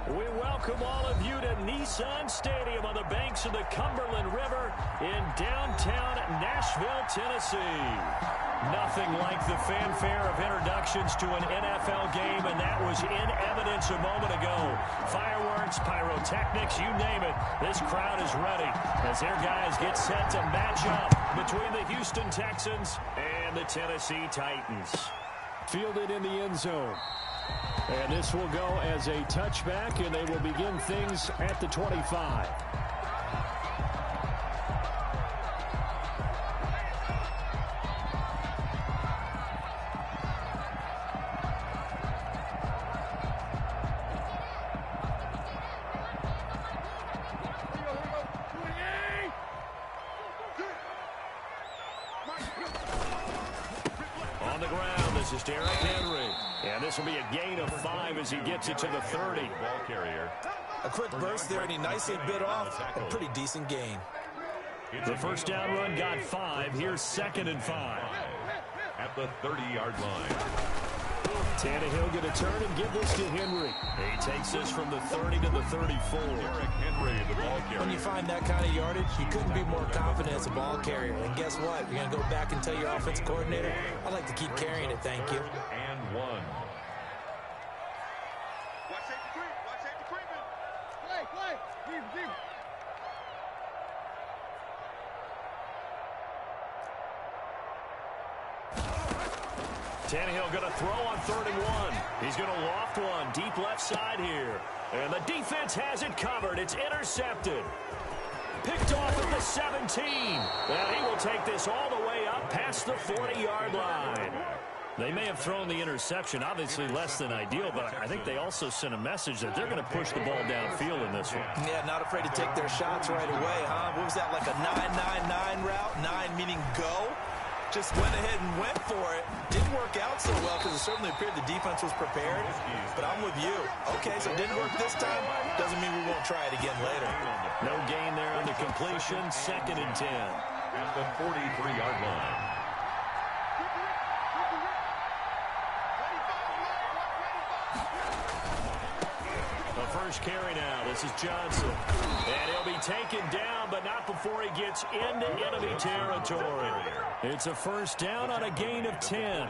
We welcome all of you to Nissan Stadium on the banks of the Cumberland River in downtown Nashville, Tennessee. Nothing like the fanfare of introductions to an NFL game, and that was in evidence a moment ago. Fireworks, pyrotechnics, you name it. This crowd is ready as their guys get set to match up between the Houston Texans and the Tennessee Titans. Fielded in the end zone. And this will go as a touchback, and they will begin things at the 25. On the ground, this is Derrick Henry. And this will be a gain of 5 as he gets it to the 30. Ball carrier. A quick burst there, and he nicely bit off. A pretty decent gain. The first down run got 5. Here's 2nd and 5. At the 30-yard line. Tannehill going to turn and give this to Henry. He takes this from the 30 to the 34. Derrick Henry, the ball carrier. When you find that kind of yardage, you couldn't be more confident as a ball carrier. And guess what? You're going to go back and tell your offensive coordinator, I'd like to keep carrying it, thank you. And 1. Tannehill going to throw on 3rd and 1. He's going to loft one deep left side here. And the defense has it covered. It's intercepted. Picked off at the 17. And he will take this all the way up past the 40-yard line. They may have thrown the interception, obviously less than ideal, but I think they also sent a message that they're going to push the ball downfield in this one. Yeah, not afraid to take their shots right away, huh? What was that, like a 9-9-9 route? 9 meaning go? Just went ahead and went for it. Didn't work out so well because it certainly appeared the defense was prepared. But I'm with you. Okay, so it didn't work this time. Doesn't mean we won't try it again later. No gain there on the completion. 2nd and 10. At the 43-yard line. The first carry now. This is Johnson. And he'll be taken down, but not before he gets into enemy territory. It's a first down on a gain of 10.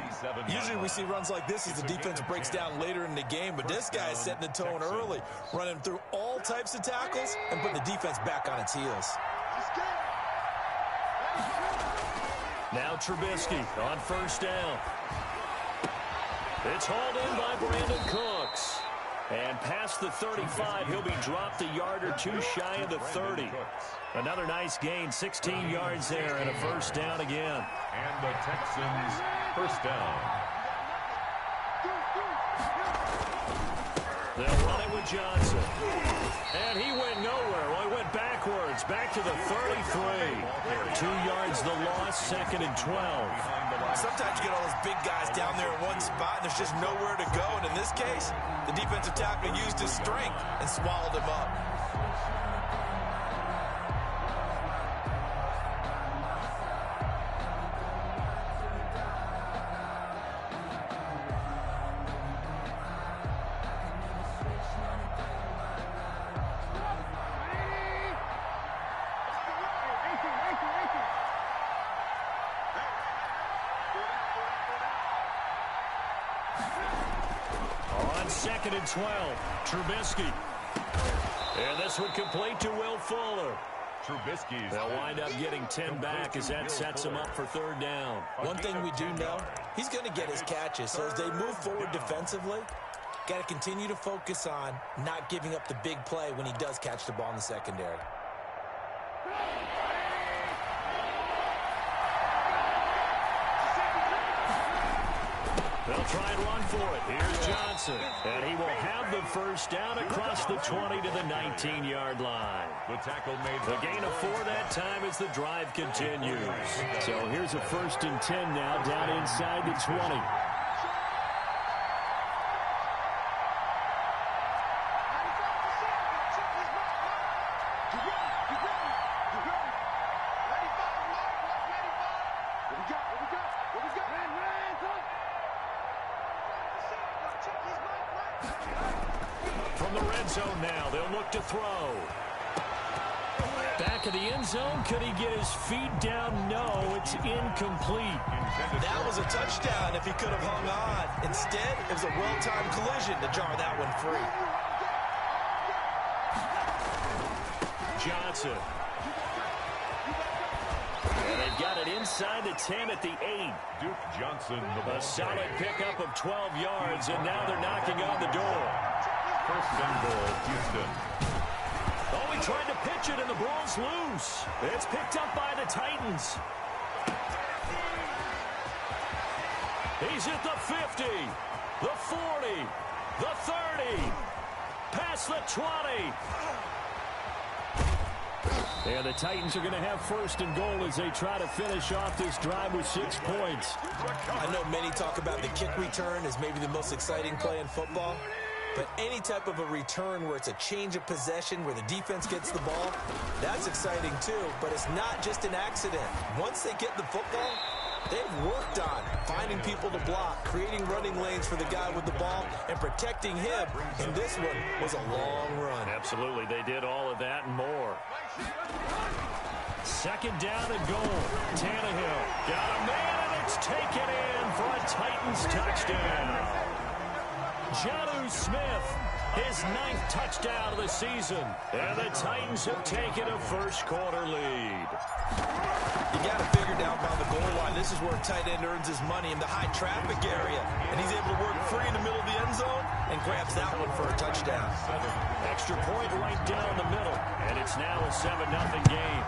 Usually we see runs like this as the defense breaks down later in the game, but this guy is setting the tone early, running through all types of tackles and putting the defense back on its heels. Now Trubisky on first down. It's hauled in by Brandon Cooks. And past the 35, he'll be dropped a yard or 2 shy of the 30. Another nice gain, 16 yards there, and a first down again. And the Texans first down. They'll run it with Johnson. And he went nowhere. Well, he went backwards, back to the 33. 2 yards the loss, 2nd and 12. Sometimes you get all those big guys down there in one spot, and there's just nowhere to go. And in this case, the defensive tackle used his strength and swallowed him up. On 2nd and 12, Trubisky. And this would complete to Will Fuller. Trubisky's. They'll wind up getting 10 back as that sets him up for 3rd down. One thing we do know, he's going to get his catches. So as they move forward defensively, got to continue to focus on not giving up the big play when he does catch the ball in the secondary. They'll try and run for it. Here's Johnson. And he will have the first down across the 20 to the 19-yard line. The tackle made. The gain of 4 that time as the drive continues. So here's a 1st and 10 now down inside the 20. From the red zone now. They'll look to throw. Back of the end zone. Could he get his feet down? No, it's incomplete. That was a touchdown if he could have hung on. Instead, it was a well-timed collision to jar that one free. Johnson. And they've got it inside the 10 at the 8. Duke Johnson, the ball. A solid pickup of 12 yards, and now they're knocking on the door. First and goal, Houston. Oh, he tried to pitch it, and the ball's loose. It's picked up by the Titans. He's at the 50, the 40, the 30, past the 20. And the Titans are going to have first and goal as they try to finish off this drive with 6 points. I know many talk about the kick return as maybe the most exciting play in football. But any type of a return where it's a change of possession, where the defense gets the ball, that's exciting too. But it's not just an accident. Once they get the football, they've worked on finding people to block, creating running lanes for the guy with the ball, and protecting him. And this one was a long run. Absolutely, they did all of that and more. Second down and goal. Tannehill got a man, and it's taken in for a Titans touchdown. Jonnu Smith, his 9th touchdown of the season. And the Titans have taken a first-quarter lead. You got to figure down by the goal line. This is where a tight end earns his money in the high traffic area. And he's able to work free in the middle of the end zone and grabs that one for a touchdown. Extra point right down the middle. And it's now a 7-0 game.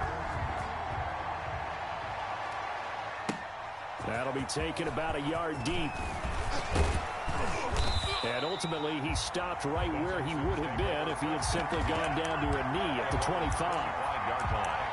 That'll be taken about a yard deep. And ultimately, he stopped right where he would have been if he had simply gone down to a knee at the 25. 5-yard line.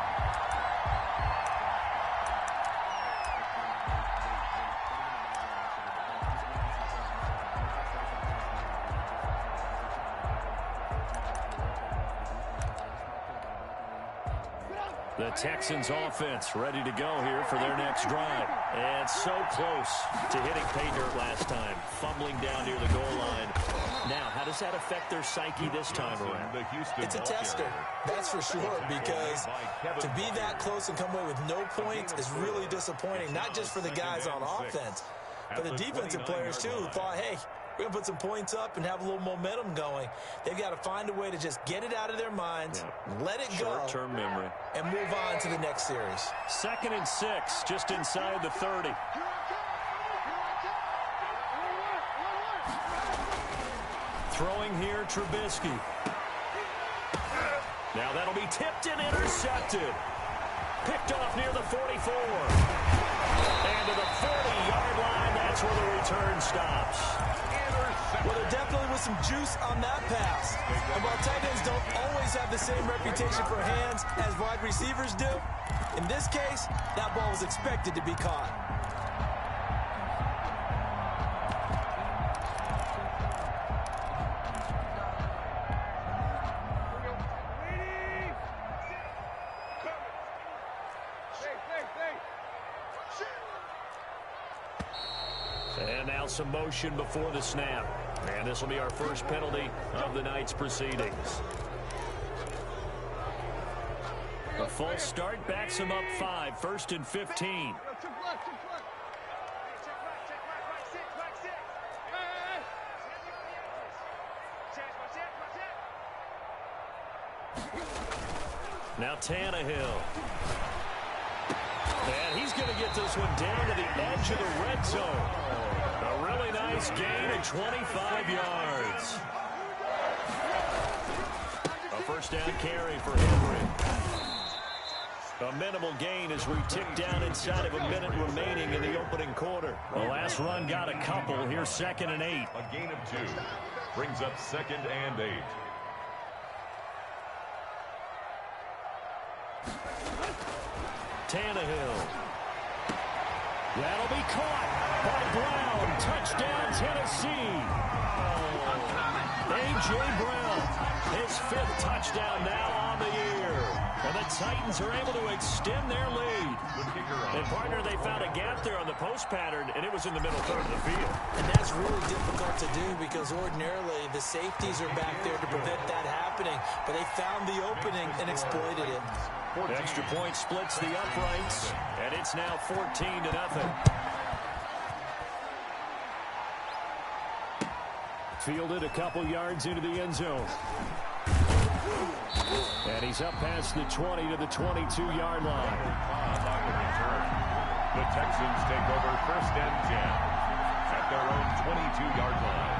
The Texans offense ready to go here for their next drive. And so close to hitting pay dirt last time, fumbling down near the goal line. Now, how does that affect their psyche this time around? It's a tester, that's for sure, because to be that close and come away with no points is really disappointing, not just for the guys on offense, but the defensive players, too, who thought, hey, we're going to put some points up and have a little momentum going. They've got to find a way to just get it out of their minds, let it go, short-term memory, and move on to the next series. 2nd and 6, just inside the 30. Throwing here, Trubisky. Now that'll be tipped and intercepted. Picked off near the 44. And to the 40-yard line, that's where the return stops. Well, there definitely was some juice on that pass. And while tight ends don't always have the same reputation for hands as wide receivers do, in this case, that ball was expected to be caught. And now some motion before the snap. And this will be our first penalty of the night's proceedings. A false start backs him up 5, 1st and 15. Now Tannehill. And he's going to get this one down to the edge of the red zone. A really nice gain of 25 yards. A first down carry for Henry. A minimal gain as we tick down inside of a minute remaining in the opening quarter. The last run got a couple. Here's 2nd and 8. A gain of 2. Brings up 2nd and 8. Tannehill. That'll be caught by Brown. Touchdown, Tennessee. A.J. Brown, his 5th touchdown now on the year. And the Titans are able to extend their lead. And, partner, they found a gap there on the post pattern, and it was in the middle third of the field. And that's really difficult to do because ordinarily the safeties are back there to prevent that happening. But they found the opening and exploited it. Extra point splits the uprights, and it's now 14-0. Fielded a couple yards into the end zone. And he's up past the 20 to the 22-yard line. The Texans take over 1st and 10 at their own 22-yard line.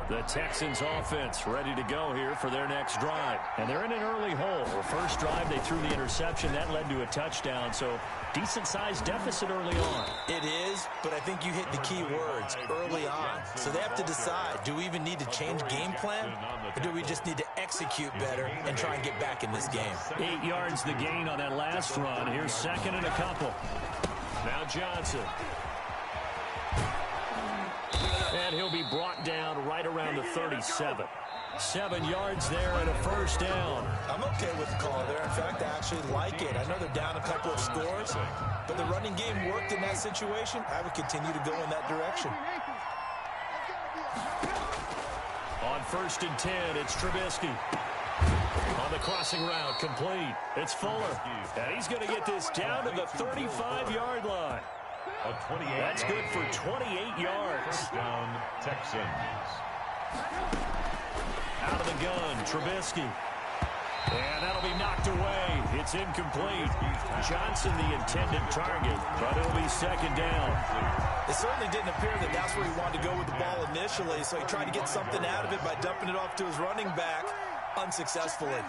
The Texans offense ready to go here for their next drive. And they're in an early hole. The first drive, they threw the interception. That led to a touchdown, so decent-sized deficit early on. It is, but I think you hit the key words, early on. So they have to decide, do we even need to change game plan, or do we just need to execute better and try and get back in this game? 8 yards the gain on that last run. Here's second and a couple. Now Johnson. And he'll be brought down right around the 37. 7 yards there and a first down. I'm okay with the call there. In fact, I actually like it. I know they're down a couple of scores, but the running game worked in that situation. I would continue to go in that direction. On 1st and 10, it's Trubisky. On the crossing route, complete. It's Fuller. And he's going to get this down to the 35-yard line. That's good for 28 yards. Down, Texans. Out of the gun, Trubisky. And that'll be knocked away. It's incomplete. Johnson the intended target, but it'll be second down. It certainly didn't appear that that's where he wanted to go with the ball initially, so he tried to get something out of it by dumping it off to his running back unsuccessfully.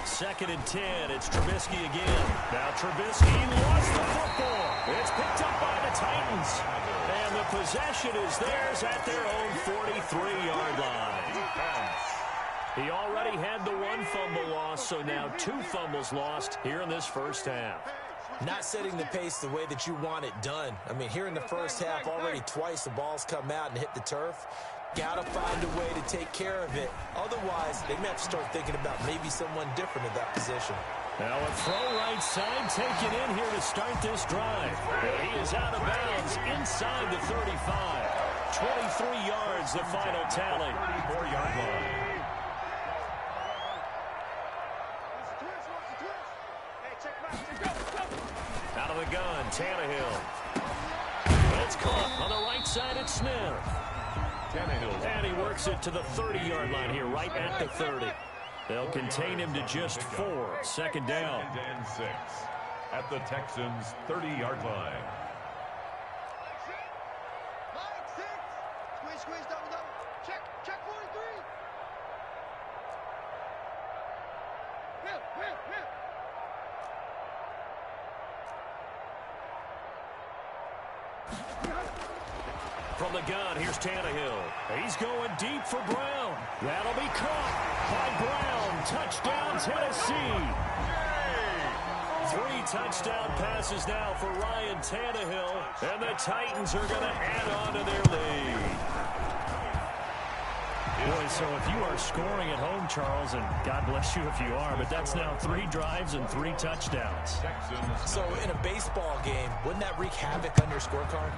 2nd and 10, it's Trubisky again. Now Trubisky lost the football. It's picked up by the Titans. And the possession is theirs at their own 43-yard line. He already had the 1 fumble loss, so now 2 fumbles lost here in this first half. Not setting the pace the way that you want it done. I mean, here in the first half, already twice the ball's come out and hit the turf. Got to find a way to take care of it. Otherwise, they may have to start thinking about maybe someone different in that position. Now a throw right side taken in here to start this drive. He is out of bounds inside the 35. 23 yards, the final tally. 34-yard line. Out of the gun, Tannehill. It's caught on the right side at Smith. And he works it to the 30-yard line here, right at the 30. They'll contain him to just 4. Second down. 2nd and 6 at the Texans' 30-yard line. Squeeze, double. Check 43. Will. From the gun, here's Tannehill. He's going deep for Brown. That'll be caught by Brown. Touchdown, Tennessee. 3 touchdown passes now for Ryan Tannehill. And the Titans are going to add on to their lead. Boy, so if you are scoring at home, Charles, and God bless you if you are, but that's now 3 drives and 3 touchdowns. So in a baseball game, wouldn't that wreak havoc on your scorecard?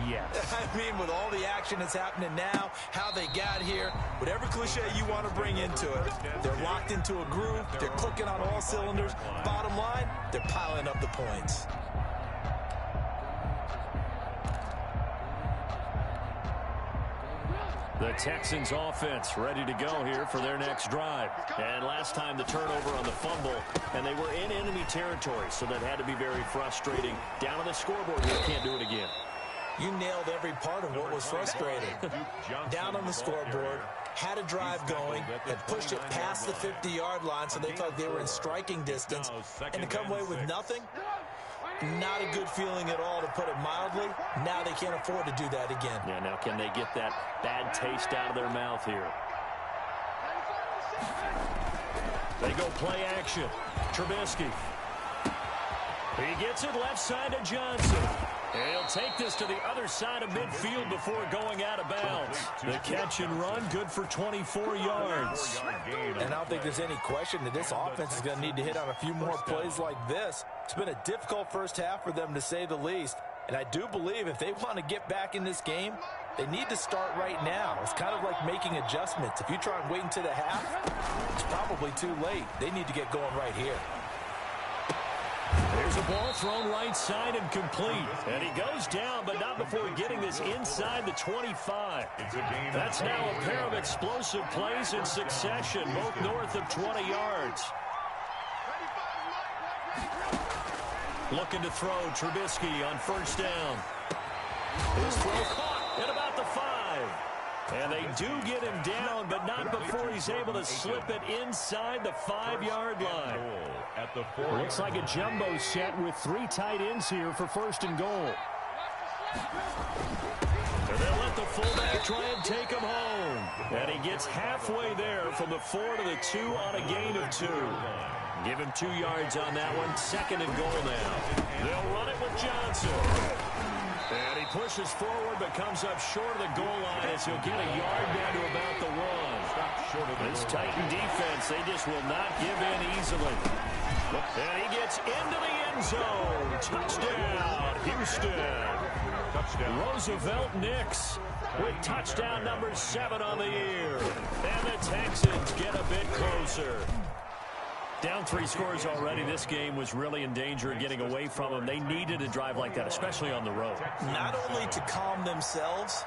Yes. I mean, with all the action that's happening now, how they got here, whatever cliche you want to bring into it, they're locked into a groove, they're clicking on all cylinders. Bottom line, they're piling up the points. The Texans offense ready to go here for their next drive. And last time the turnover on the fumble, and they were in enemy territory, so that had to be very frustrating. Down on the scoreboard, you can't do it again. You nailed every part of what was frustrating. Down on the scoreboard, had a drive going, and pushed it past the 50-yard line so they felt they were in striking distance. And to come away with nothing, not a good feeling at all, to put it mildly. Now they can't afford to do that again. Yeah, now can they get that bad taste out of their mouth here? They go play action. Trubisky. He gets it left side to Johnson. And he'll take this to the other side of midfield before going out of bounds. The catch and run, good for 24 yards. And I don't think there's any question that this offense is going to need to hit on a few more plays like this. It's been a difficult first half for them, to say the least. And I do believe if they want to get back in this game, they need to start right now. It's kind of like making adjustments. If you try and wait until the half, it's probably too late. They need to get going right here. There's a ball thrown right side and complete. And he goes down, but not before getting this inside the 25. That's now a pair of explosive plays in succession, both north of 20 yards. Looking to throw, Trubisky on first down. His throw caught at about the 5. And they do get him down, but not before he's able to slip it inside the 5-yard line. Looks like a jumbo set with 3 tight ends here for first and goal. And they'll let the fullback try and take him home. And he gets halfway there from the 4 to the 2 on a gain of 2. Give him 2 yards on that one. Second and goal now. They'll run it with Johnson. And he pushes forward but comes up short of the goal line as he'll get a yard down to about the 1. This Titan defense, they just will not give in easily. And he gets into the end zone. Touchdown, Houston. Roosevelt Nix with touchdown number 7 on the year. And the Texans get a bit closer. Down 3 scores already. This game was really in danger of getting away from them. They needed a drive like that, especially on the road. Not only to calm themselves,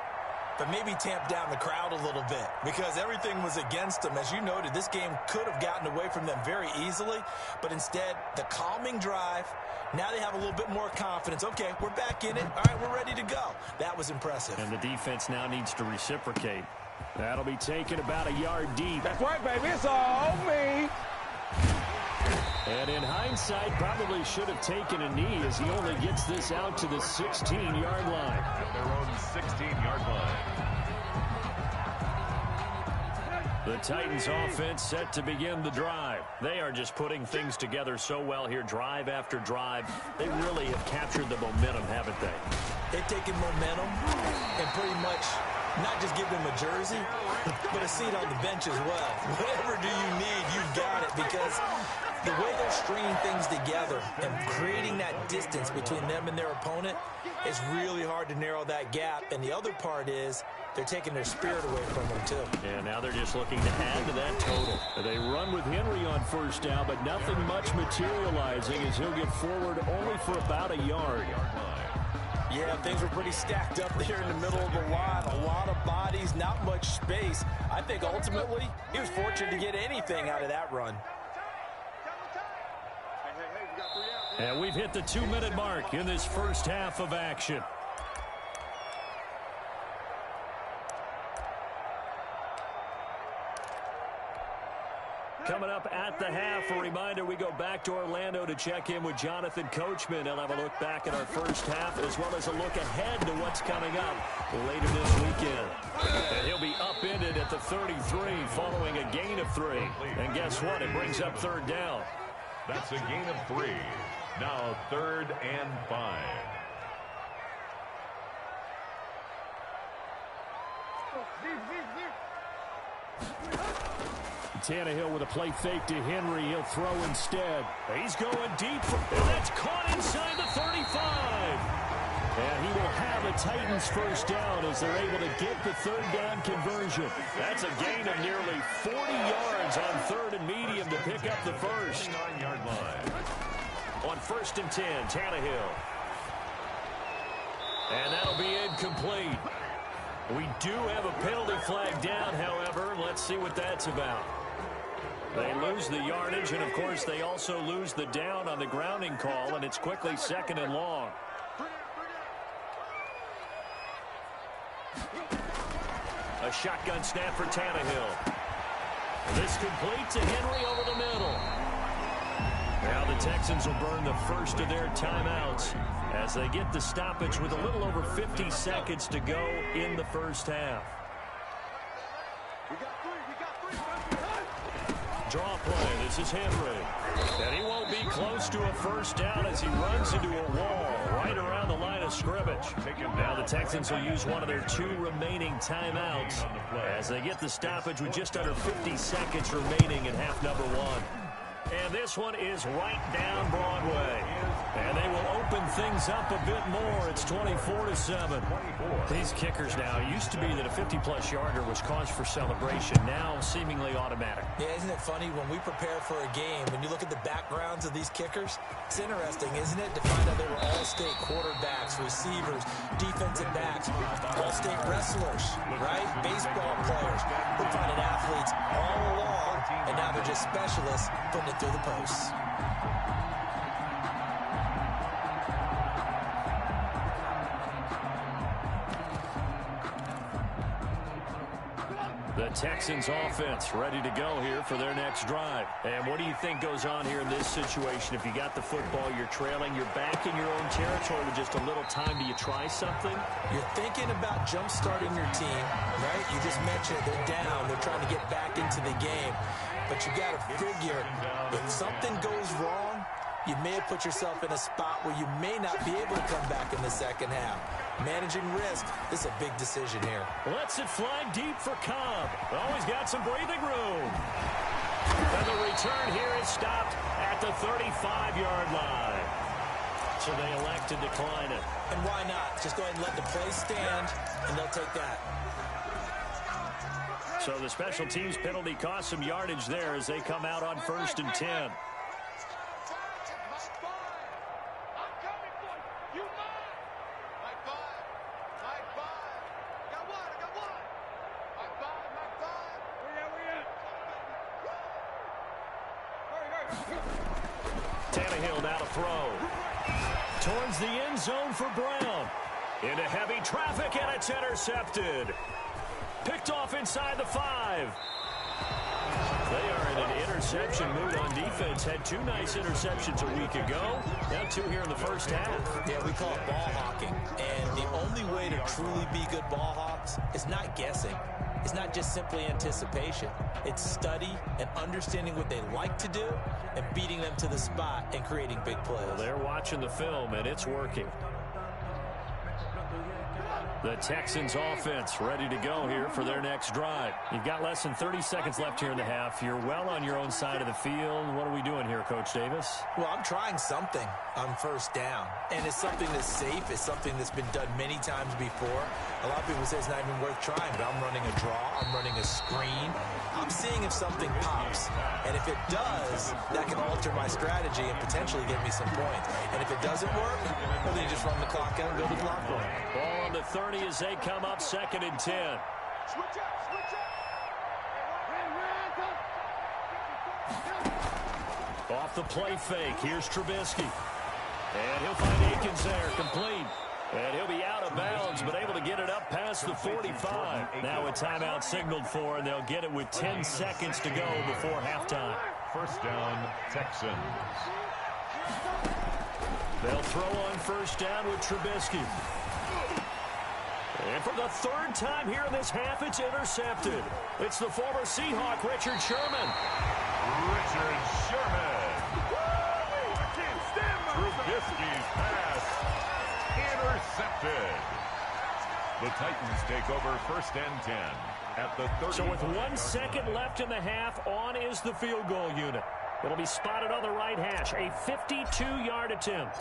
but maybe tamp down the crowd a little bit, because everything was against them. As you noted, this game could have gotten away from them very easily, but instead, the calming drive, now they have a little bit more confidence. Okay, we're back in it. All right, we're ready to go. That was impressive. And the defense now needs to reciprocate. That'll be taken about a yard deep. That's right, baby. It's all me. And in hindsight, probably should have taken a knee as he only gets this out to the 16-yard line. At their own 16-yard line. The Titans offense set to begin the drive. They are just putting things together so well here, drive after drive. They really have captured the momentum, haven't they? They've taken momentum and pretty much not just give them a jersey, but a seat on the bench as well. Whatever do you need, you've got it, because the way they're stringing things together and creating that distance between them and their opponent is really hard to narrow that gap. And the other part is they're taking their spirit away from them, too. And now they're just looking to add to that total. They run with Henry on first down, but nothing much materializing as he'll get forward only for about a yard. Yeah, things were pretty stacked up there in the middle of the line. A lot of bodies, not much space. I think ultimately he was fortunate to get anything out of that run. And we've hit the 2-minute mark in this first half of action. Coming up at the half, a reminder, we go back to Orlando to check in with Jonathan Coachman. He'll have a look back at our first half as well as a look ahead to what's coming up later this weekend. And he'll be upended at the 33 following a gain of 3. And guess what? It brings up third down. That's a gain of 3. Now 3rd and 5. Tannehill with a play fake to Henry. He'll throw instead. He's going deep, and that's caught inside the 35. And he will have a Titans first down as they're able to get the third down conversion. That's a gain of nearly 40 yards on 3rd and medium to pick up the first. 9-yard line. On 1st and 10, Tannehill. And that'll be incomplete. We do have a penalty flag down, however. Let's see what that's about. They lose the yardage, and, of course, they also lose the down on the grounding call, and it's quickly 2nd and long. A shotgun snap for Tannehill. This complete to Henry over the middle. Now the Texans will burn the first of their timeouts as they get the stoppage with a little over 50 seconds to go in the first half. Draw play. This is Henry. And he won't be close to a first down as he runs into a wall right around the line of scrimmage. Now the Texans will use one of their 2 remaining timeouts as they get the stoppage with just under 50 seconds remaining in half number 1. And this one is right down Broadway. And they will open things up a bit more. It's 24-7. These kickers now, it used to be that a 50-plus yarder was cause for celebration. Now seemingly automatic. Yeah, isn't it funny when we prepare for a game, when you look at the backgrounds of these kickers, it's interesting, isn't it, to find out they were all-state quarterbacks, receivers, defensive backs, all-state wrestlers, right? Baseball players. We're finding athletes all along, and now they're just specialists putting it through the posts. The Texans offense ready to go here for their next drive. And what do you think goes on here in this situation? If you got the football, you're trailing, you're back in your own territory with just a little time. Do you try something? You're thinking about jump-starting your team, right? You just mentioned it. They're down. They're trying to get back into the game. But you got to figure, if something goes wrong, you may have put yourself in a spot where you may not be able to come back in the second half. Managing risk, this is a big decision here. Lets it fly deep for Cobb. Always got some breathing room. And the return here is stopped at the 35-yard line. So they elect to decline it. And why not? Just go ahead and let the play stand, and they'll take that. So the special teams penalty cost some yardage there as they come out on 1st and 10. Tannehill now to throw. Towards the end zone for Brown. Into heavy traffic, and it's intercepted. Picked off inside the 5. They are in an interception mood on defense. Had 2 nice interceptions a week ago. Now 2 here in the first half. Yeah, we call it ball hawking. And the only way to truly be good ball hawks is not guessing. It's not just simply anticipation. It's study and understanding what they like to do and beating them to the spot and creating big plays. Well, they're watching the film, and it's working. The Texans offense ready to go here for their next drive. You've got less than 30 seconds left here in the half. You're well on your own side of the field. What are we doing here, Coach Davis? Well, I'm trying something on first down. And it's something that's safe. It's something that's been done many times before. A lot of people say it's not even worth trying, but I'm running a draw. I'm running a screen. I'm seeing if something pops. And if it does, that can alter my strategy and potentially get me some points. And if it doesn't work, well, then you just run the clock out and go to the locker room. Ball on the 30 as they come up 2nd and 10. Switch up, switch up. Off the play fake, here's Trubisky. And he'll find Akins there, complete. And he'll be out of bounds, but able to get it up past the 45. Now a timeout signaled for, and they'll get it with 10 seconds to go before halftime. First down, Texans. They'll throw on first down with Trubisky. And for the 3rd time here in this half, it's intercepted. It's the former Seahawk, Richard Sherman. Richard Sherman. Trubisky's pass intercepted. The Titans take over 1st and 10 at the 30. So with 1 second left in the half, on is the field goal unit. It'll be spotted on the right hash, a 52-yard attempt.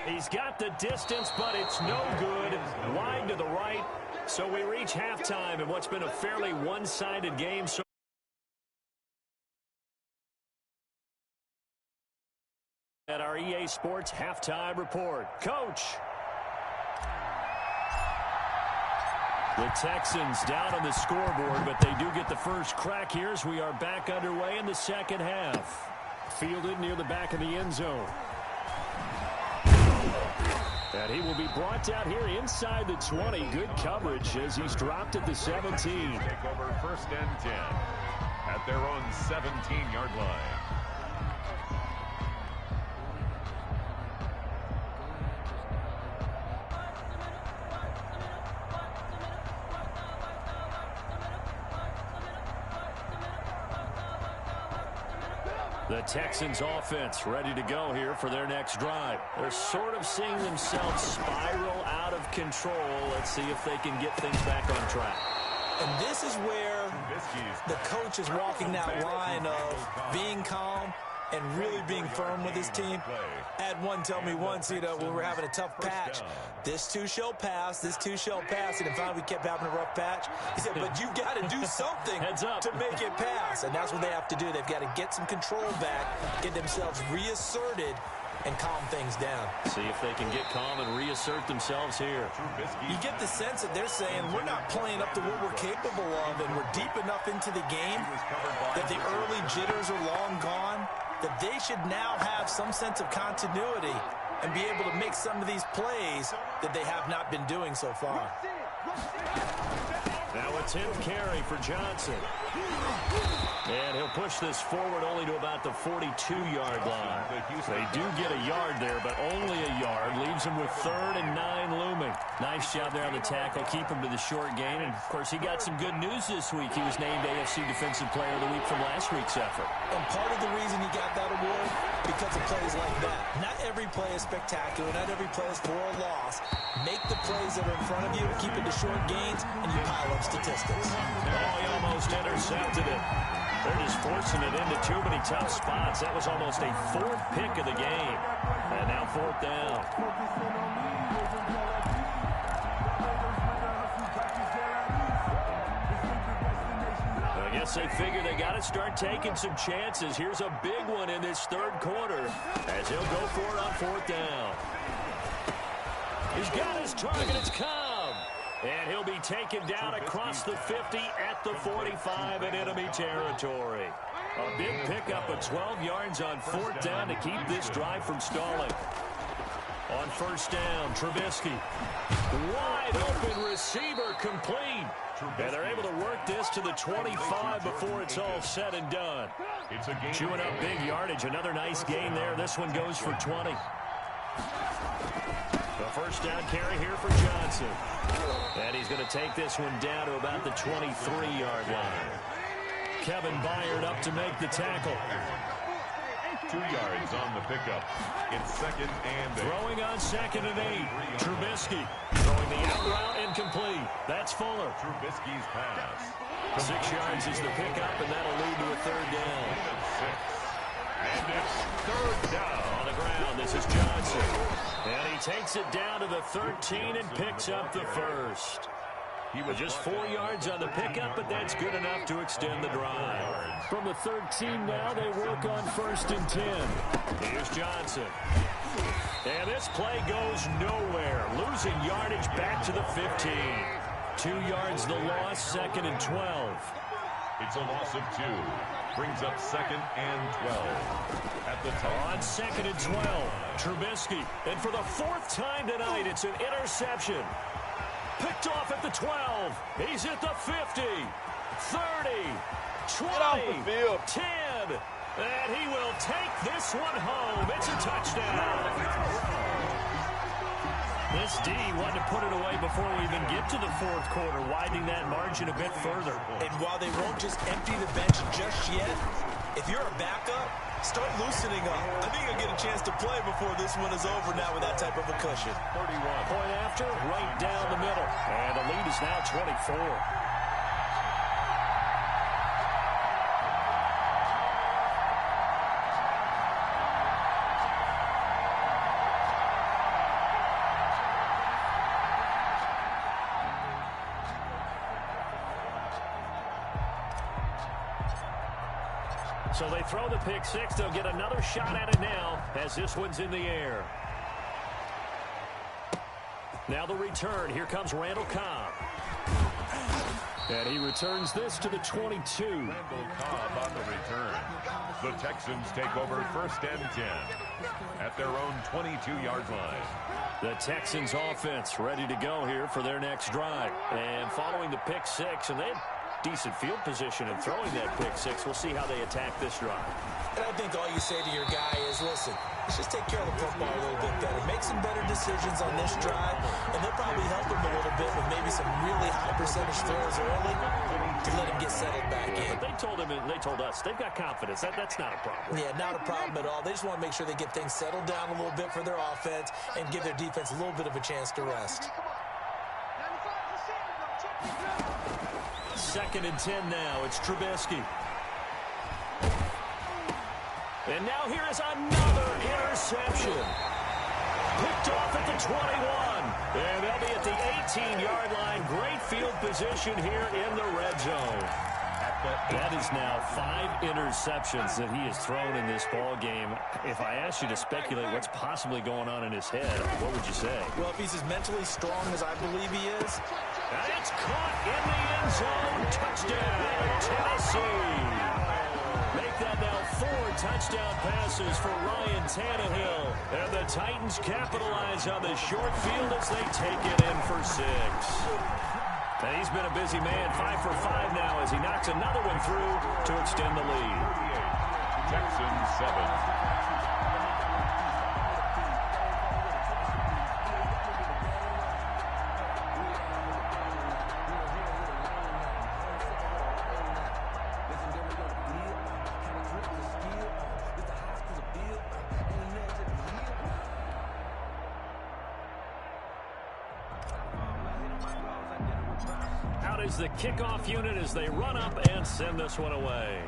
He's got the distance, but it's no good. Wide to the right. So we reach halftime in what's been a fairly one-sided game. So at our EA Sports halftime report. Coach. The Texans down on the scoreboard, but they do get the first crack here as we are back underway in the second half. Fielded near the back of the end zone. And he will be brought down here inside the 20. Good coverage as he's dropped at the 17. Take over 1st and 10 at their own 17-yard line. The Texans offense ready to go here for their next drive. They're sort of seeing themselves spiral out of control. Let's see if they can get things back on track. And this is where the coach is walking that line of being calm and really being firm with his team. I had one tell me once, when we were having a tough patch, this too shall pass, this too shall pass. And finally we kept having a rough patch. He said, but you got to do something to make it pass. And that's what they have to do. They've got to get some control back, get themselves reasserted, and calm things down. See if they can get calm and reassert themselves here. You get the sense that they're saying we're not playing up to what we're capable of, and we're deep enough into the game that the early jitters are long gone, that they should now have some sense of continuity and be able to make some of these plays that they have not been doing so far. Now a 10th carry for Johnson. And he'll push this forward only to about the 42-yard line. They do get a yard there, but only a yard. Leaves him with 3rd and 9 looming. Nice job there on the tackle. Keep him to the short gain. And, of course, he got some good news this week. He was named AFC Defensive Player of the Week from last week's effort. And part of the reason he got that award, because of plays like that. Not every play is spectacular. Not every play is for a loss. Make the plays that are in front of you, keep it to short gains, and you pile up statistics. Oh, he almost intercepted it. They're just forcing it into too many tough spots. That was almost a 4th pick of the game. And now 4th down. I guess they figure they got to start taking some chances. Here's a big one in this 3rd quarter as he'll go for it on 4th down. He's got his target. It's come. And he'll be taken down across the 50 at the 45 in enemy territory. A big pickup of 12 yards on 4th down to keep this drive from stalling. On 1st down, Trubisky. Wide open receiver complete. And they're able to work this to the 25 before it's all said and done. Chewing up big yardage. Another nice gain there. This one goes for 20. The 1st down carry here for Johnson. And he's going to take this one down to about the 23-yard line. Kevin Byard up to make the tackle. 2 yards on the pickup. It's 2nd and 8. Throwing on 2nd and 8. Trubisky throwing the out route incomplete. That's Fuller. Trubisky's pass. 6 yards is the pickup, and that'll lead to a 3rd down. 6. And it's 3rd down. On the ground, this is Johnson. And he takes it down to the 13 and picks up the 1st. He was just 4 yards on the pickup, but that's good enough to extend the drive. From the 13 now, they work on 1st and 10. Here's Johnson. And this play goes nowhere. Losing yardage back to the 15. 2 yards the loss, 2nd and 12. It's a loss of 2. Brings up 2nd and 12. At the top. On 2nd and 12, Trubisky. And for the 4th time tonight, it's an interception. Picked off at the 12. He's at the 50, 30, 20, 10. And he will take this one home. It's a touchdown. This D wanted to put it away before we even get to the 4th quarter, widening that margin a bit further. And while they won't just empty the bench just yet, if you're a backup, start loosening up. I think you'll get a chance to play before this one is over now with that type of a cushion. 31. Point after, right down the middle. And the lead is now 24. So they throw the pick 6. They'll get another shot at it now as this one's in the air. Now the return. Here comes Randall Cobb. And he returns this to the 22. Randall Cobb on the return. The Texans take over 1st and 10 at their own 22-yard line. The Texans offense ready to go here for their next drive. And following the pick 6, and they had decent field position in throwing that pick 6. We'll see how they attack this drive. And I think all you say to your guy is, listen, let's just take care of the football a little bit better. Make some better decisions on this drive, and they'll probably help him a little bit with maybe some really high percentage throws early to let him get settled back in. But they told us they've got confidence. That's not a problem. Yeah, not a problem at all. They just want to make sure they get things settled down a little bit for their offense and give their defense a little bit of a chance to rest. 2nd and 10 now. It's Trubisky. And now here is another interception. Picked off at the 21. And they'll be at the 18-yard line. Great field position here in the red zone. That is now 5 interceptions that he has thrown in this ball game. If I asked you to speculate what's possibly going on in his head, what would you say? Well, if he's as mentally strong as I believe he is. And it's caught in the end zone. Touchdown, Tennessee. Make that now 4 touchdown passes for Ryan Tannehill. And the Titans capitalize on the short field as they take it in for 6. And he's been a busy man, 5 for 5 now as he knocks another one through to extend the lead. Texans 7. Is the kickoff unit as they run up and send this one away.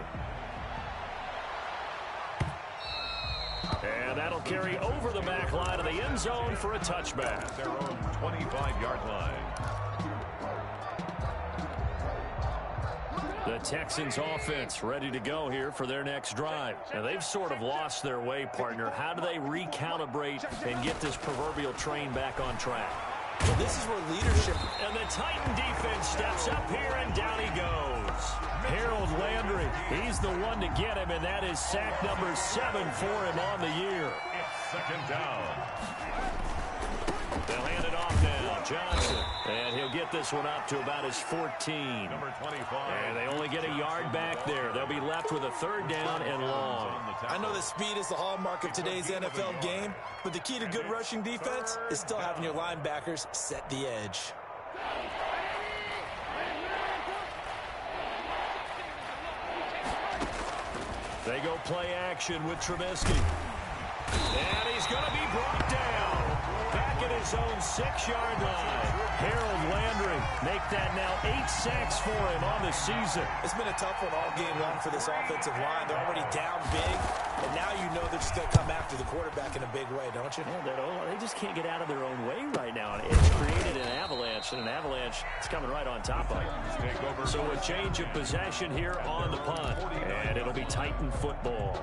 And that'll carry over the back line of the end zone for a touchback. Their own 25-yard line. The Texans offense ready to go here for their next drive. And they've sort of lost their way, partner. How do they recalibrate and get this proverbial train back on track? Well, this is where leadership... And the Titan defense steps up here, and down he goes. Harold Landry, he's the one to get him, and that is sack number 7 for him on the year. It's 2nd down. They'll hand it off now, Johnson. And he'll get this one up to about his 14. Number 25. And they only get a yard back there. They'll be left with a 3rd down and long. I know that speed is the hallmark of today's NFL game, but the key to good rushing defense is still having your linebackers set the edge. They go play action with Trubisky. And he's going to be brought down. Back at his own 6-yard line. Harold Landry make that now 8 sacks for him on the season. It's been a tough one all game long for this offensive line. They're already down big, and now you know they're just going to come after the quarterback in a big way, don't you? Yeah, they just can't get out of their own way right now. It's created an avalanche, and an avalanche is coming right on top of it. So a change of possession here on the punt, and it'll be Titan football.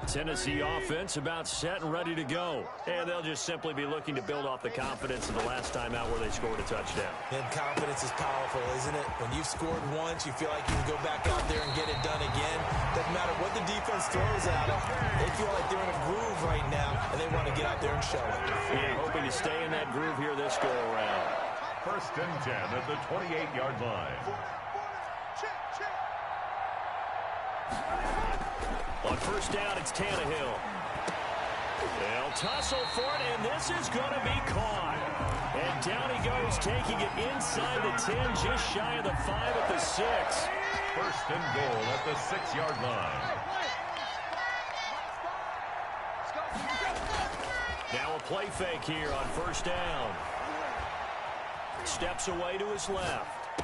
Tennessee offense about set and ready to go. And they'll just simply be looking to build off the confidence of the last time out where they scored a touchdown. And confidence is powerful, isn't it? When you've scored once, you feel like you can go back out there and get it done again. Doesn't matter what the defense throws at them. They feel like they're in a groove right now, and they want to get out there and show it. Yeah, hoping to stay in that groove here this go-around. 1st and 10 at the 28-yard line. On 1st down, it's Tannehill. They'll tussle for it, and this is going to be caught. And down he goes, taking it inside the 10, just shy of the 5 at the 6. 1st and goal at the 6-yard line. Now a play fake here on 1st down. Steps away to his left.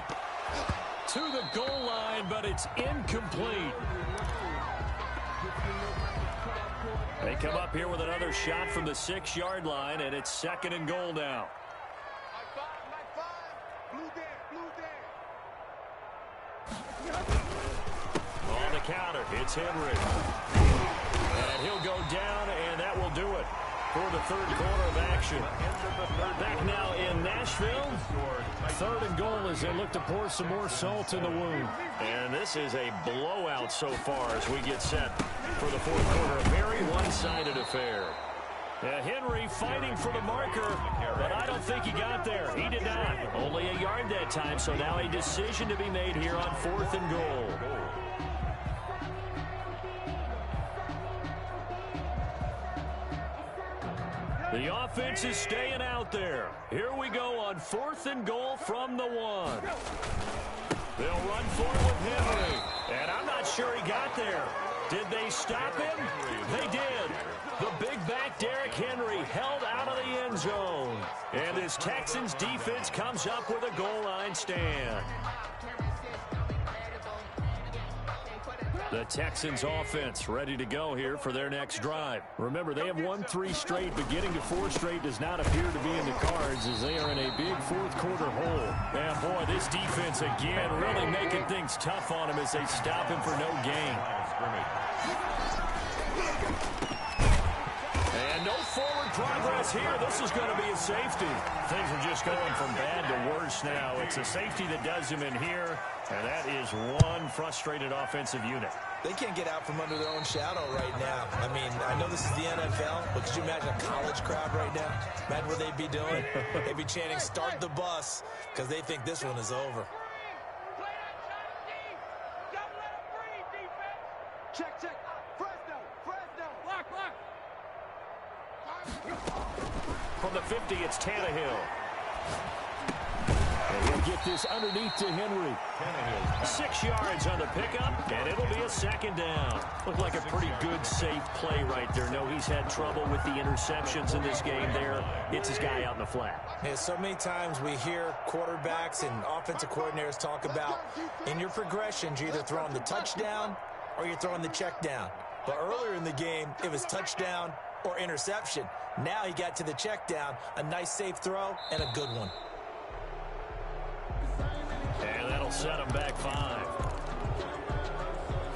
To the goal line, but it's incomplete. They come up here with another shot from the 6-yard line, and it's 2nd and goal now. On the counter, it's Henry. And he'll go down, and that will do it for the 3rd quarter of action. Back now in Nashville. 3rd and goal as they look to pour some more salt in the wound. And this is a blowout so far as we get set for the 4th quarter. A very one-sided affair. Henry fighting for the marker, but I don't think he got there. He did not. Only a yard that time, so now a decision to be made here on 4th and goal. The offense is staying out there. Here we go on 4th and goal from the 1. They'll run for it with Henry. And I'm not sure he got there. Did they stop him? They did. The big back Derrick Henry held out of the end zone. And this Texans defense comes up with a goal line stand. The Texans offense ready to go here for their next drive. Remember, they have won 3 straight, but getting to 4 straight does not appear to be in the cards as they are in a big 4th quarter hole. And boy, this defense again really making things tough on him as they stop him for no gain. And no forward progress here. This is going to be a safety. Things are just going from bad to worse now. It's a safety that does him in here, and that is one frustrated offensive unit. They can't get out from under their own shadow right now. I mean, I know this is the NFL, but could you imagine a college crowd right now? Imagine what they'd be doing. They'd be chanting, "Start the bus," because they think this one is over. Check. Fresno. Lock. From the 50, it's Tannehill. And he'll get this underneath to Henry. 6 yards on the pickup, and it'll be a 2nd down. Looked like a pretty good, safe play right there. No, he's had trouble with the interceptions in this game there. Hits his guy out in the flat. Yeah, so many times we hear quarterbacks and offensive coordinators talk about in your progressions, you're either throwing the touchdown or you're throwing the check down. But earlier in the game, it was touchdown or interception. Now he got to the check down, a nice safe throw, and a good one. And that'll set him back 5.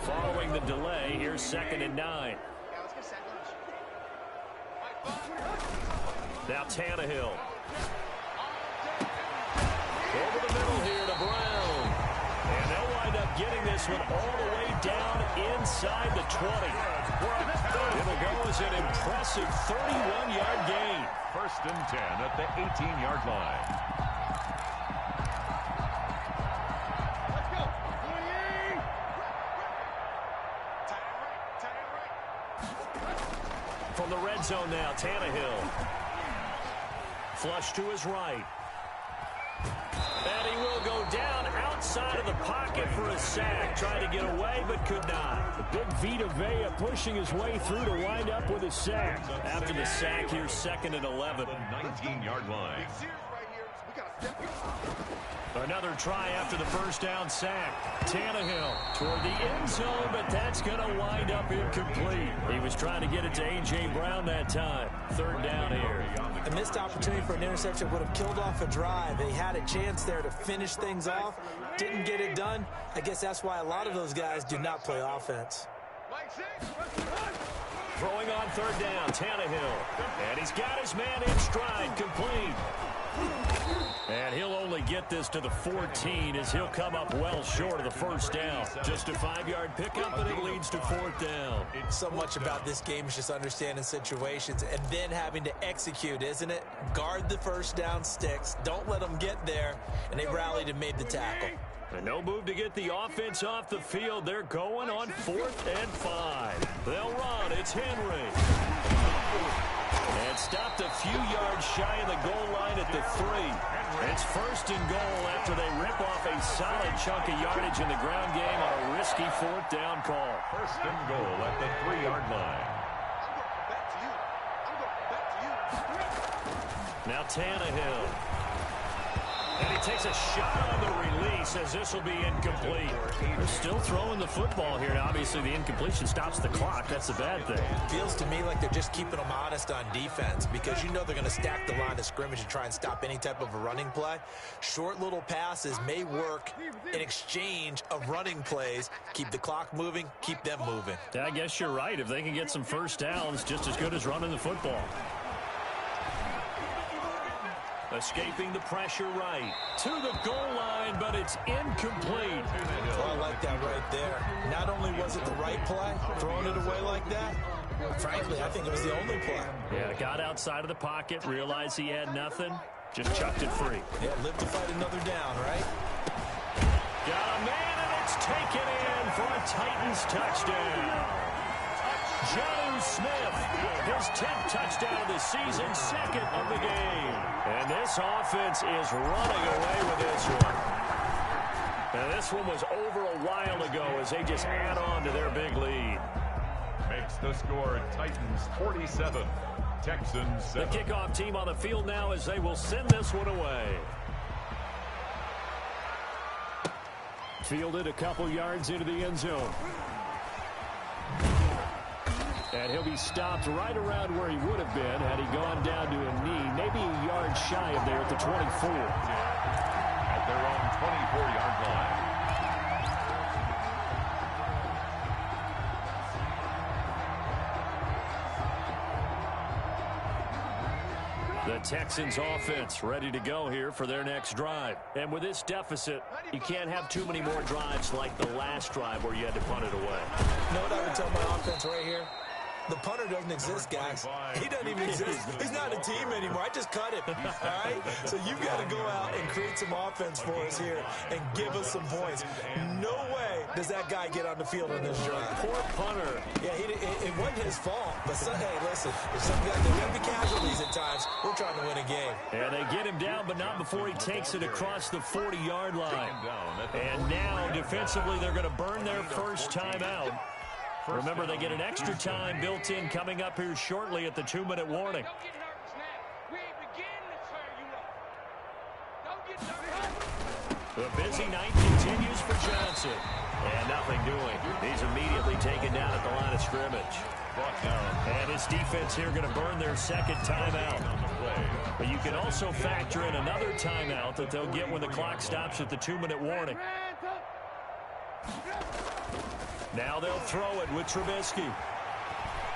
Following the delay, here's 2nd and 9. Now Tannehill. Over the middle here to Brown. And they'll wind up getting this one all the way down inside the 20. It'll go as an impressive 31-yard gain. 1st and 10 at the 18-yard line. From the red zone now, Tannehill. Flush to his right. And he will go down outside of the pocket for a sack. Tried to get away, but could not. The big Vita Vea pushing his way through to wind up with a sack. After the sack, here's 2nd and 11. 19-yard line. Another try after the 1st down sack. Tannehill toward the end zone, but that's going to wind up incomplete. He was trying to get it to A.J. Brown that time. 3rd down here. A missed opportunity for an interception would have killed off a drive. They had a chance there to finish things off. Didn't get it done. I guess that's why a lot of those guys do not play offense. Throwing on 3rd down, Tannehill. And he's got his man in stride, complete. And he'll only get this to the 14 as he'll come up well short of the 1st down. Just a 5-yard pickup, and it leads to 4th down. So much about this game is just understanding situations and then having to execute, isn't it? Guard the 1st down sticks. Don't let them get there. And they rallied and made the tackle. And no move to get the offense off the field. They're going on 4th and 5. They'll run. It's Henry. And stopped a few yards shy of the goal line at the 3. It's 1st and goal after they rip off a solid chunk of yardage in the ground game on a risky 4th down call. 1st and goal at the 3-yard line. Now Tannehill. And he takes a shot on the release as this will be incomplete. They're still throwing the football here. Now, obviously, the incompletion stops the clock. That's the bad thing. Feels to me like they're just keeping them honest on defense because you know they're going to stack the line of scrimmage and try and stop any type of a running play. Short little passes may work in exchange of running plays. Keep the clock moving, keep them moving. Yeah, I guess you're right. If they can get some 1st downs, just as good as running the football. Escaping the pressure right to the goal line, but it's incomplete. Oh, I like that right there. Not only was it the right play, throwing it away like that, frankly, I think it was the only play. Yeah, got outside of the pocket, realized he had nothing, just chucked it free. Yeah, live to fight another down, right? Got a man, and it's taken in for a Titans touchdown. Jonnu Smith, his 10th touchdown of the season, second of the game. And this offense is running away with this one. And this one was over a while ago as they just add on to their big lead. Makes the score Titans 47, Texans 7. The kickoff team on the field now as they will send this one away. Fielded a couple yards into the end zone. And he'll be stopped right around where he would have been had he gone down to a knee, maybe a yard shy of there at the 24. At their own 24-yard line. The Texans offense ready to go here for their next drive. And with this deficit, you can't have too many more drives like the last drive where you had to punt it away. You know what I would tell my offense right here? The punter doesn't exist, guys. He doesn't even exist. He's not a team anymore. I just cut him, all right? So you've got to go out and create some offense for us here and give us some points. No way does that guy get on the field on this drive. Poor punter. Yeah, it wasn't his fault. But, hey, listen, if some guys, there are going to be casualties at times. We're trying to win a game. And they get him down, but not before he takes it across the 40-yard line. And now, defensively, they're going to burn their first timeout. Remember, they get an extra time built in coming up here shortly at the 2-minute warning. The busy night continues for Johnson. And nothing doing. He's immediately taken down at the line of scrimmage. And his defense here going to burn their second timeout. But you can also factor in another timeout that they'll get when the clock stops at the 2-minute warning. Now they'll throw it with Trubisky.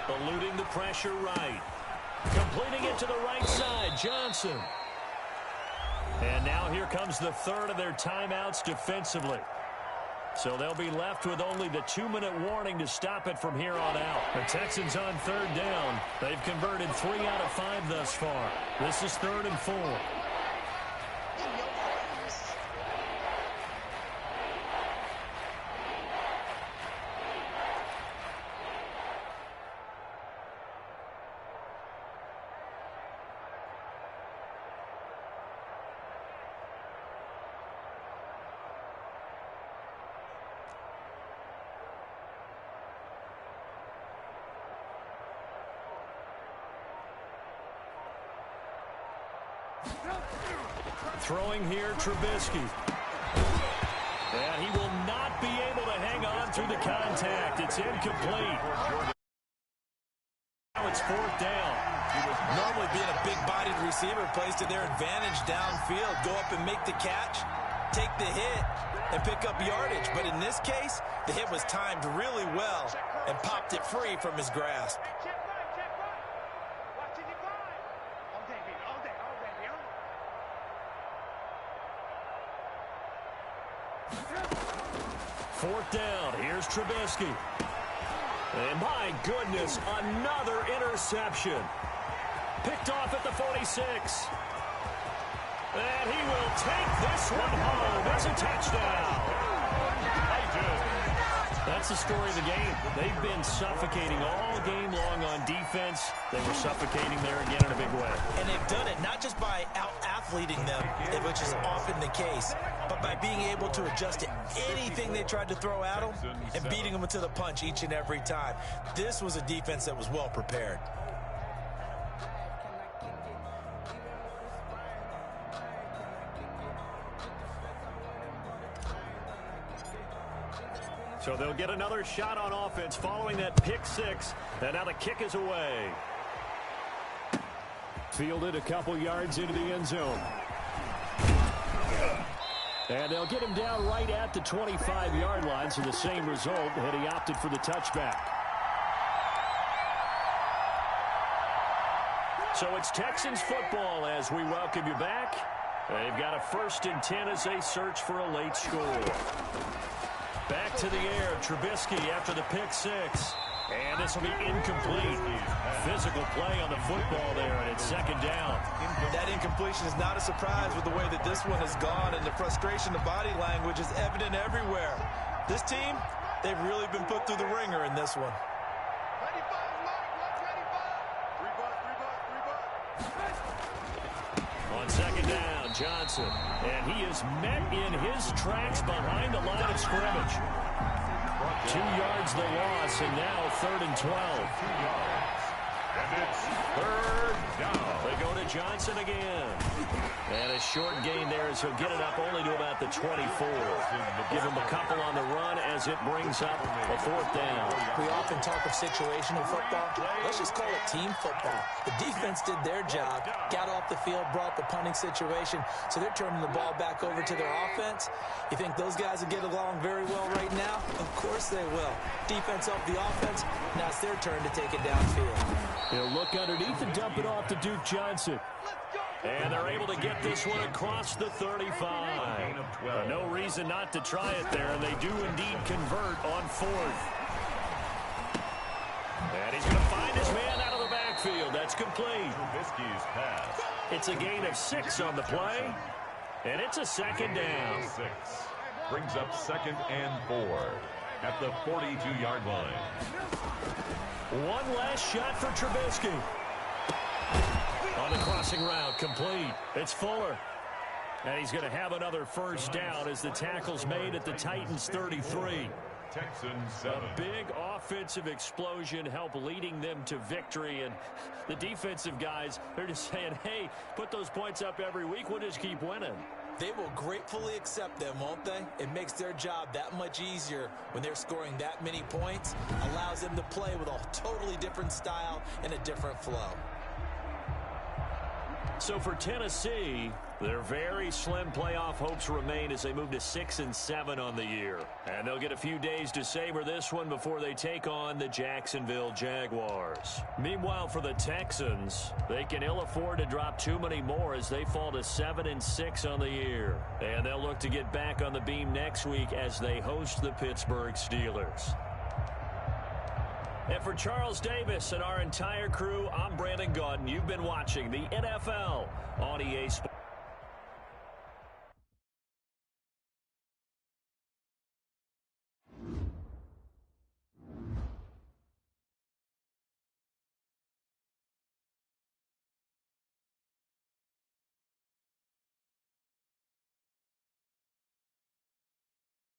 Eluding the pressure right. Completing it to the right side, Johnson. And now here comes the third of their timeouts defensively. So they'll be left with only the 2-minute warning to stop it from here on out. The Texans on third down. They've converted 3 out of 5 thus far. This is 3rd and 4. Throwing here, Trubisky. And he will not be able to hang on through the contact. It's incomplete. Now it's 4th down. Normally being a big-bodied receiver plays to their advantage downfield. Go up and make the catch, take the hit, and pick up yardage. But in this case, the hit was timed really well and popped it free from his grasp. Fourth down. Here's Trubisky. And my goodness, another interception. Picked off at the 46. And he will take this one home as a touchdown. That's the story of the game. They've been suffocating all game long on defense. They were suffocating there again in a big way. And they've done it not just by out-athleting them, which is often the case, but by being able to adjust to anything they tried to throw at them and beating them to the punch each and every time. This was a defense that was well prepared. So they'll get another shot on offense following that pick 6. And now the kick is away. Fielded a couple yards into the end zone. And they'll get him down right at the 25-yard line. So the same result, and he opted for the touchback. So it's Texans football as we welcome you back. They've got a 1st and 10 as they search for a late score. Back to the air, Trubisky after the pick 6. And this will be incomplete. Physical play on the football there, and it's 2nd down. That incompletion is not a surprise with the way that this one has gone, and the frustration, the body language is evident everywhere. This team, they've really been put through the ringer in this one. Second down, Johnson. And he is met in his tracks behind the line of scrimmage. 2 yards the loss, and now 3rd and 12. And it's 3rd down. They go to Johnson again. And a short gain there as he'll get it up only to about the 24. Give him a couple on the run as it brings up a 4th down. We often talk of situational football. Let's just call it team football. The defense did their job, got off the field, brought the punting situation, so they're turning the ball back over to their offense. You think those guys will get along very well right now? Of course they will. Defense off the offense, now it's their turn to take it downfield. He'll look underneath and dump it off to Duke Johnson. And they're able to get this one across the 35. No reason not to try it there, and they do indeed convert on 4th. And he's going to find his man out of the backfield. That's complete. Trubisky's pass. It's a gain of 6 on the play, and it's a 2nd down. 6. Brings up 2nd and 4 at the 42-yard line. One last shot for Trubisky. On the crossing route, complete. It's Fuller. And he's going to have another 1st down as the tackle's made at the Titans' 33. Texans 7. A big offensive explosion helped leading them to victory. And the defensive guys, they're just saying, hey, put those points up every week. We'll just keep winning. They will gratefully accept them, won't they? It makes their job that much easier when they're scoring that many points. Allows them to play with a totally different style and a different flow. So for Tennessee, their very slim playoff hopes remain as they move to 6-7 on the year. And they'll get a few days to savor this one before they take on the Jacksonville Jaguars. Meanwhile, for the Texans, they can ill afford to drop too many more as they fall to 7-6 on the year. And they'll look to get back on the beam next week as they host the Pittsburgh Steelers. And for Charles Davis and our entire crew, I'm Brandon Gaudin. You've been watching the NFL on EA Sports.